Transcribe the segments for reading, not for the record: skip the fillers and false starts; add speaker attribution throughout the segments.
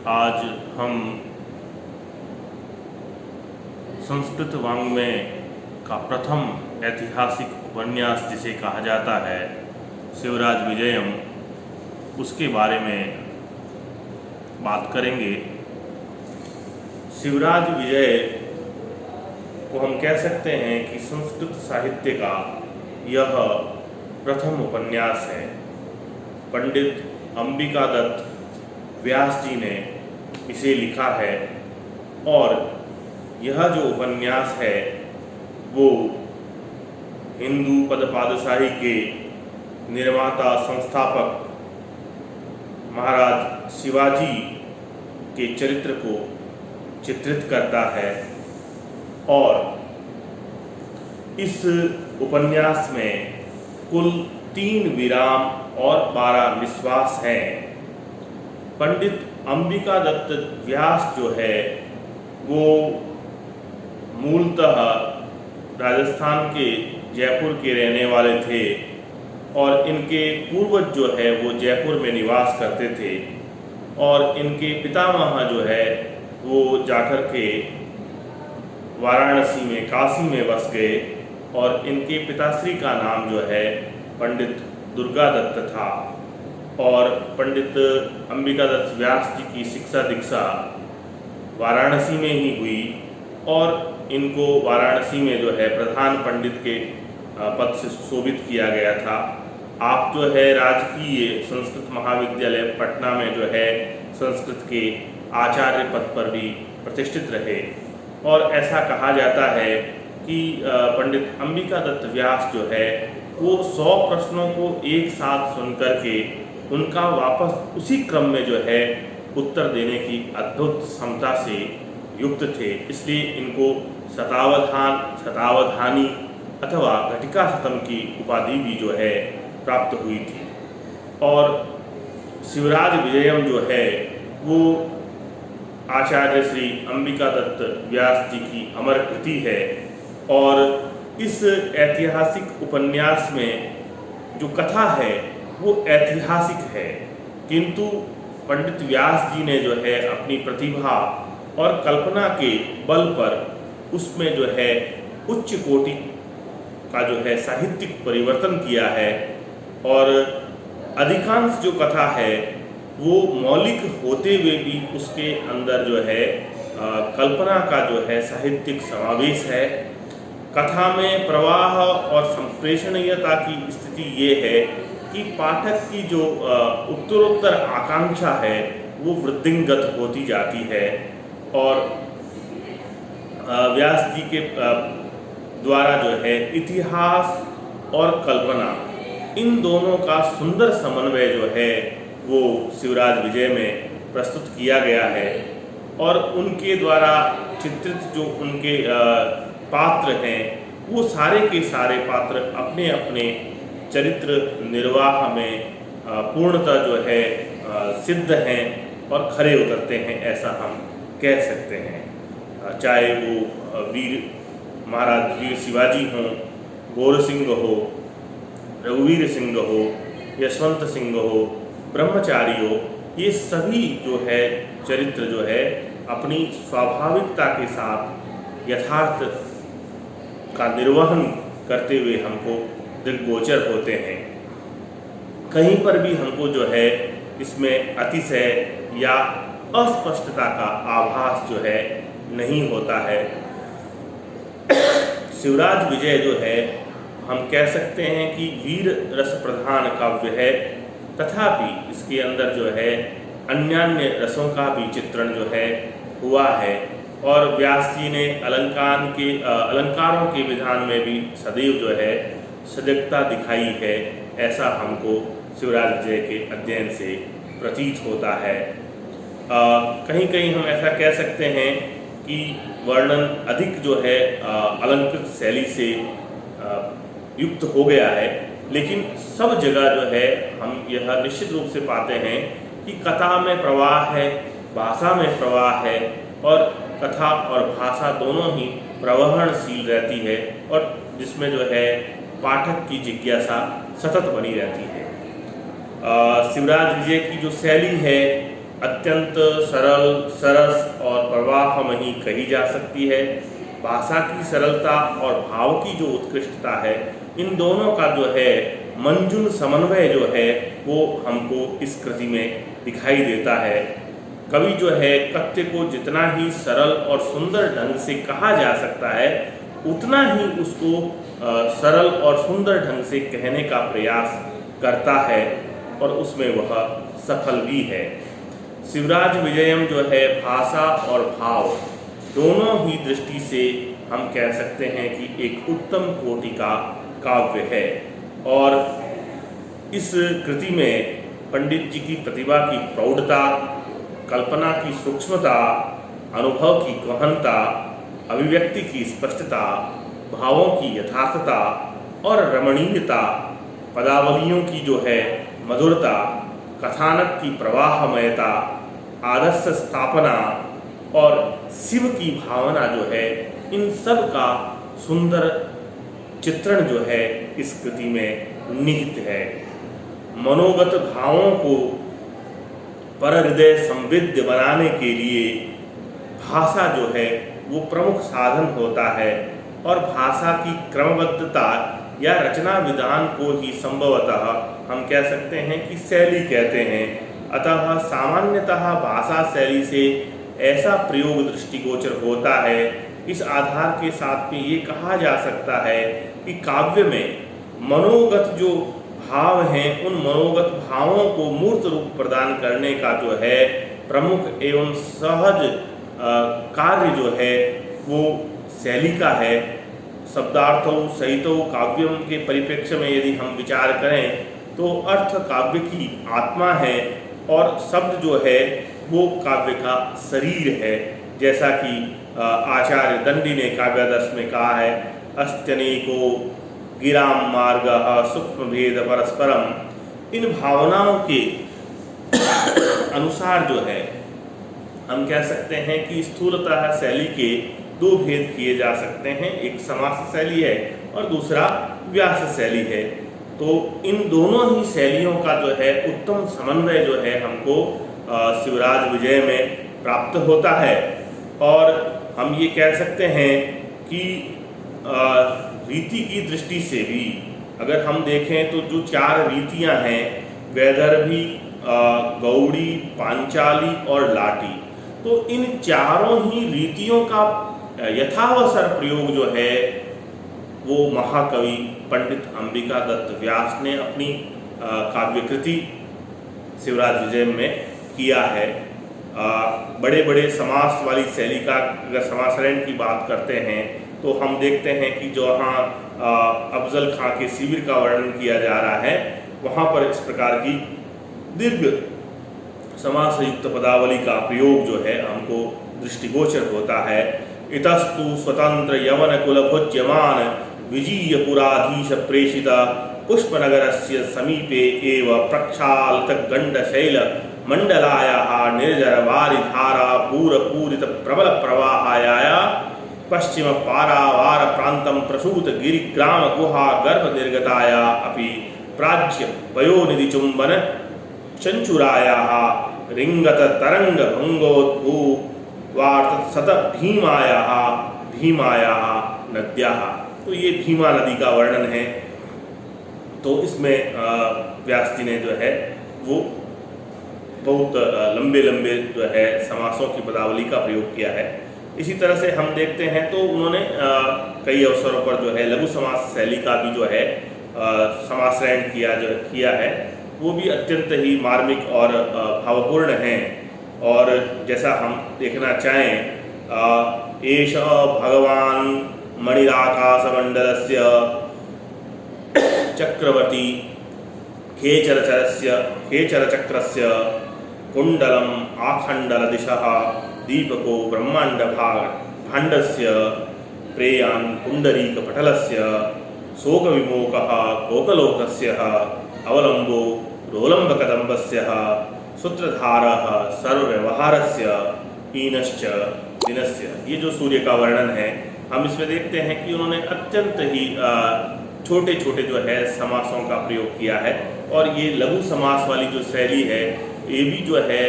Speaker 1: आज हम संस्कृत वाङ्मय का प्रथम ऐतिहासिक उपन्यास जिसे कहा जाता है शिवराज विजयम, उसके बारे में बात करेंगे। शिवराज विजय को हम कह सकते हैं कि संस्कृत साहित्य का यह प्रथम उपन्यास है। पंडित अंबिका दत्त व्यास जी ने इसे लिखा है और यह जो उपन्यास है वो हिंदू पदपादशाही के निर्माता संस्थापक महाराज शिवाजी के चरित्र को चित्रित करता है और इस उपन्यास में कुल 3 विराम और 12 निश्वास हैं। पंडित अंबिका दत्त व्यास जो है वो मूलतः राजस्थान के जयपुर के रहने वाले थे और इनके पूर्वज जो है वो जयपुर में निवास करते थे और इनके पितामह जो है वो जाकर के वाराणसी में काशी में बस गए और इनके पिताश्री का नाम जो है पंडित दुर्गा दत्त था और पंडित अंबिका दत्त व्यास जी की शिक्षा दीक्षा वाराणसी में ही हुई और इनको वाराणसी में जो है प्रधान पंडित के पद से सुशोभित किया गया था। आप जो है राजकीय संस्कृत महाविद्यालय पटना में जो है संस्कृत के आचार्य पद पर भी प्रतिष्ठित रहे और ऐसा कहा जाता है कि पंडित अंबिका दत्त व्यास जो है वो 100 प्रश्नों को एक साथ सुन करके उनका वापस उसी क्रम में जो है उत्तर देने की अद्भुत क्षमता से युक्त थे, इसलिए इनको शतावधान, शतावधानी अथवा घटिका शतम की उपाधि भी जो है प्राप्त हुई थी। और शिवराज विजयम जो है वो आचार्य श्री अंबिका दत्त व्यास जी की अमर कृति है और इस ऐतिहासिक उपन्यास में जो कथा है वो ऐतिहासिक है, किंतु पंडित व्यास जी ने जो है अपनी प्रतिभा और कल्पना के बल पर उसमें जो है उच्च कोटि का जो है साहित्यिक परिवर्तन किया है और अधिकांश जो कथा है वो मौलिक होते हुए भी उसके अंदर जो है कल्पना का जो है साहित्यिक समावेश है। कथा में प्रवाह और संप्रेषणीयता की स्थिति ये है कि पाठक की जो उत्तरोत्तर आकांक्षा है वो वृद्धिंगत होती जाती है और व्यास जी के द्वारा जो है इतिहास और कल्पना इन दोनों का सुंदर समन्वय जो है वो शिवराज विजय में प्रस्तुत किया गया है और उनके द्वारा चित्रित जो उनके पात्र हैं वो सारे के सारे पात्र अपने अपने चरित्र निर्वाह में पूर्णतः जो है सिद्ध हैं और खरे उतरते हैं, ऐसा हम कह सकते हैं। चाहे वो महाराज वीर शिवाजी हों, गौर सिंह हो, रघुवीर सिंह हो, यशवंत सिंह हो, ब्रह्मचारी हो, ये सभी जो है चरित्र जो है अपनी स्वाभाविकता के साथ यथार्थ का निर्वहन करते हुए हमको दृग्गोचर होते हैं। कहीं पर भी हमको जो है इसमें अतिशय या अस्पष्टता का आभास जो है नहीं होता है। शिवराज विजय जो है हम कह सकते हैं कि वीर रस प्रधान काव्य है, तथापि इसके अंदर जो है अन्यान्य रसों का भी चित्रण जो है हुआ है और व्यास जी ने अलंकारों के विधान में भी सदैव जो है सजगता दिखाई है, ऐसा हमको शिवराज विजय के अध्ययन से प्रतीत होता है। कहीं कहीं हम ऐसा कह सकते हैं कि वर्णन अधिक जो है अलंकृत शैली से युक्त हो गया है, लेकिन सब जगह जो है हम यह निश्चित रूप से पाते हैं कि कथा में प्रवाह है, भाषा में प्रवाह है और कथा और भाषा दोनों ही प्रवहनशील रहती है और जिसमें जो है पाठक की जिज्ञासा सतत बनी रहती है। शिवराज विजय की जो शैली है अत्यंत सरल, सरस और प्रवाहमयी कही जा सकती है। भाषा की सरलता और भाव की जो उत्कृष्टता है, इन दोनों का जो है मंजुल समन्वय जो है वो हमको इस कृति में दिखाई देता है। कवि जो है कथ्य को जितना ही सरल और सुंदर ढंग से कहा जा सकता है, उतना ही उसको सरल और सुंदर ढंग से कहने का प्रयास करता है और उसमें वह सफल भी है। शिवराज विजयम जो है भाषा और भाव दोनों ही दृष्टि से हम कह सकते हैं कि एक उत्तम कोटि का काव्य है। और इस कृति में पंडित जी की प्रतिभा की प्रौढ़ता, कल्पना की सूक्ष्मता, अनुभव की गहनता, अभिव्यक्ति की स्पष्टता, भावों की यथार्थता और रमणीयता, पदावलियों की जो है मधुरता, कथानक की प्रवाहमयता, आदर्श स्थापना और शिव की भावना जो है, इन सब का सुंदर चित्रण जो है इस कृति में निहित है। मनोगत भावों को पर हृदय संवेद्य बनाने के लिए भाषा जो है वो प्रमुख साधन होता है और भाषा की क्रमबद्धता या रचना विधान को ही संभवतः हम कह सकते हैं कि शैली कहते हैं। अतः सामान्यतः भाषा शैली से ऐसा प्रयोग दृष्टिगोचर होता है। इस आधार के साथ में ये कहा जा सकता है कि काव्य में मनोगत जो भाव हैं, उन मनोगत भावों को मूर्त रूप प्रदान करने का जो है प्रमुख एवं सहज कार्य जो है वो शैली का है। शब्दार्थों सहितों काव्यम के परिप्रेक्ष्य में यदि हम विचार करें तो अर्थ काव्य की आत्मा है और शब्द जो है वो काव्य का शरीर है। जैसा कि आचार्य दंडी ने काव्यादर्श में कहा है, अस्त्यनेको गिराम मार्ग सूक्ष्म भेद परस्परम। इन भावनाओं के अनुसार जो है हम कह सकते हैं कि स्थूलतः शैली के दो भेद किए जा सकते हैं, एक समास शैली है और दूसरा व्यास शैली है। तो इन दोनों ही शैलियों का जो है उत्तम समन्वय जो है हमको शिवराज विजय में प्राप्त होता है। और हम ये कह सकते हैं कि रीति की दृष्टि से भी अगर हम देखें तो जो चार रीतियां हैं, वैदर्भी, गौड़ी, पांचाली और लाटी, तो इन चारों ही रीतियों का यथावसर प्रयोग जो है वो महाकवि पंडित अंबिका दत्त व्यास ने अपनी काव्यकृति शिवराज विजय में किया है। बड़े बड़े समास वाली शैली का अगर समासरण की बात करते हैं तो हम देखते हैं कि जहाँ अफजल खां के शिविर का वर्णन किया जा रहा है, वहाँ पर इस प्रकार की दीर्घ समास युक्त पदावली का प्रयोग जो है हमको दृष्टिगोचर होता है। इतस्तु स्वतंत्र यवन कुल भोज्यमान विजीय पुराधीश प्रेषित पुष्पनगरस्य समीपे एव प्रक्षालित गंडशैल मंडलायाः निर्जर वारिधारा पूरपूरित प्रबल प्रवाहाया पश्चिम पारावार प्रांतं प्रसूत गिरिग्राम गुहा गर्भ निर्गताया अपि प्राच्य पयोनिधि चुंबन चंचुरायाः रिंगत तरंग भंगोद्भू वार्त सत भीमायाः नद्याः। तो ये भीमा नदी का वर्णन है। तो इसमें व्यास जी ने जो है वो बहुत लंबे लंबे जो है समासों की पदावली का प्रयोग किया है। इसी तरह से हम देखते हैं तो उन्होंने कई अवसरों पर जो है लघु समास शैली का भी जो है समाश्रयण किया है, वो भी अत्यंत ही मार्मिक और भावपूर्ण हैं। और जैसा हम देखना चाहें, एष भगवान मणिराकाशमंडलस्य चक्रवर्ती खेचरचक्रस्य कुंडलम आखंडल दिशः दीपको ब्रह्मांड भाण्डस्य प्रेयान् पुंडरीकपटलस्य शोकविमोकः कोकलोकस्य अवलंबो रोलंबकदम्बस्य सूत्रधारः सर्वव्यवहारस्य ईनश्च दिनस्य। ये जो सूर्य का वर्णन है हम इसमें देखते हैं कि उन्होंने अत्यंत ही छोटे छोटे जो है समासों का प्रयोग किया है। और ये लघु समास वाली जो शैली है ये भी जो है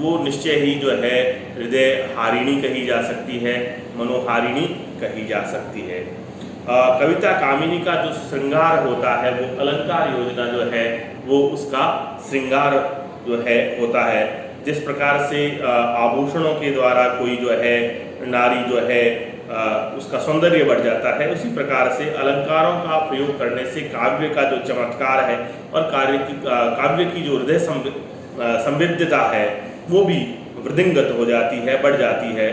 Speaker 1: वो निश्चय ही जो है हृदय हारिणी कही जा सकती है, मनोहारिणी कही जा सकती है। कविता कामिनी का जो श्रृंगार होता है वो अलंकार योजना जो है वो उसका श्रृंगार जो है होता है। जिस प्रकार से आभूषणों के द्वारा कोई जो है नारी जो है उसका सौंदर्य बढ़ जाता है, उसी प्रकार से अलंकारों का प्रयोग करने से काव्य का जो चमत्कार है और काव्य की जो हृदय संवेद्यता है वो भी वृद्धिंगत हो जाती है, बढ़ जाती है।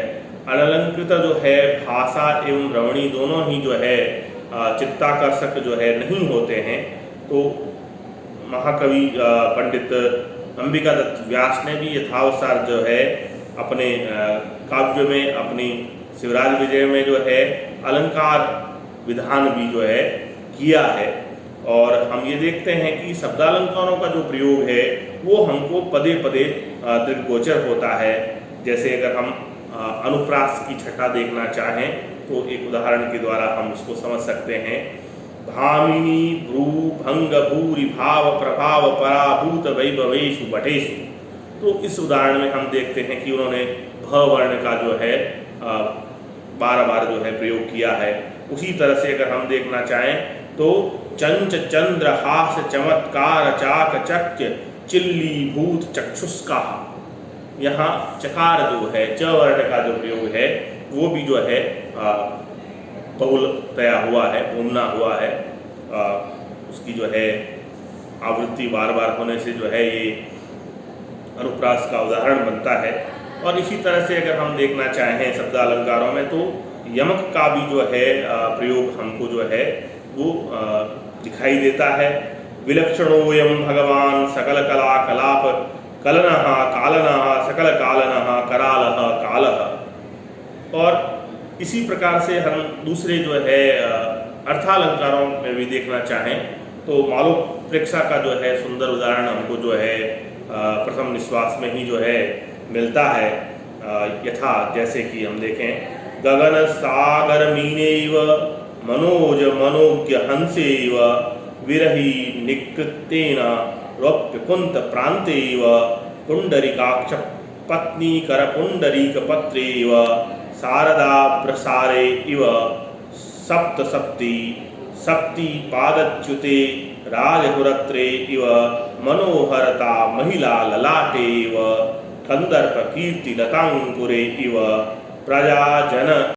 Speaker 1: अनलंकृत जो है भाषा एवं रमणी दोनों ही जो है चित्ताकर्षक जो है नहीं होते हैं। तो महाकवि पंडित अंबिका दत्त व्यास ने भी यथावसार जो है अपने काव्य में, अपनी शिवराज विजय में जो है अलंकार विधान भी जो है किया है। और हम ये देखते हैं कि शब्दालंकारों का जो प्रयोग है वो हमको पदे पदे दृग्गोचर होता है। जैसे अगर हम अनुप्रास की छटा देखना चाहें तो एक उदाहरण के द्वारा हम उसको समझ सकते हैं। भामिनी भ्रू भंग भूरि भाव प्रभाव पराभूत वैभवेषु बटेषु। तो इस उदाहरण में हम देखते हैं कि उन्होंने भ वर्ण का जो है बार बार जो है प्रयोग किया है। उसी तरह से अगर हम देखना चाहें तो चंच चंद्र हास चमत्कार चाक चक्य चिल्ली भूत चक्षुष्का, यहाँ चकार जो है च वर्ण का जो प्रयोग है वो भी जो है बहुलतया हुआ है, घूमना हुआ है। उसकी जो है आवृत्ति बार बार होने से जो है ये अनुप्रास का उदाहरण बनता है। और इसी तरह से अगर हम देखना चाहें शब्द अलंकारों में तो यमक का भी जो है प्रयोग हमको जो है वो दिखाई देता है। विलक्षणोयम भगवान सकल कला कलाप कलनः कालनः सकल कालनः करालः कालः। और इसी प्रकार से हम दूसरे जो है अर्थालंकारों में भी देखना चाहें तो मालोप्रेक्षा का जो है सुंदर उदाहरण हमको जो है प्रथम निश्वास में ही जो है मिलता है। यथा जैसे कि हम देखें गगन सागर मीनेव मनोज मनोज्ञ हंसेव विरही निकृतेन रौप्य कुंत प्रांतेव पुंडरीकाक्ष पत्नी कर पुंडरीक पत्रेव शारदा प्रसारे इव सप्त सप्ति सप्ति पादच्युते राजहुरत्रे इव मनोहरता महिला ललाटेव कंदर्प कीर्ति लतांकुरे इव प्रजाजन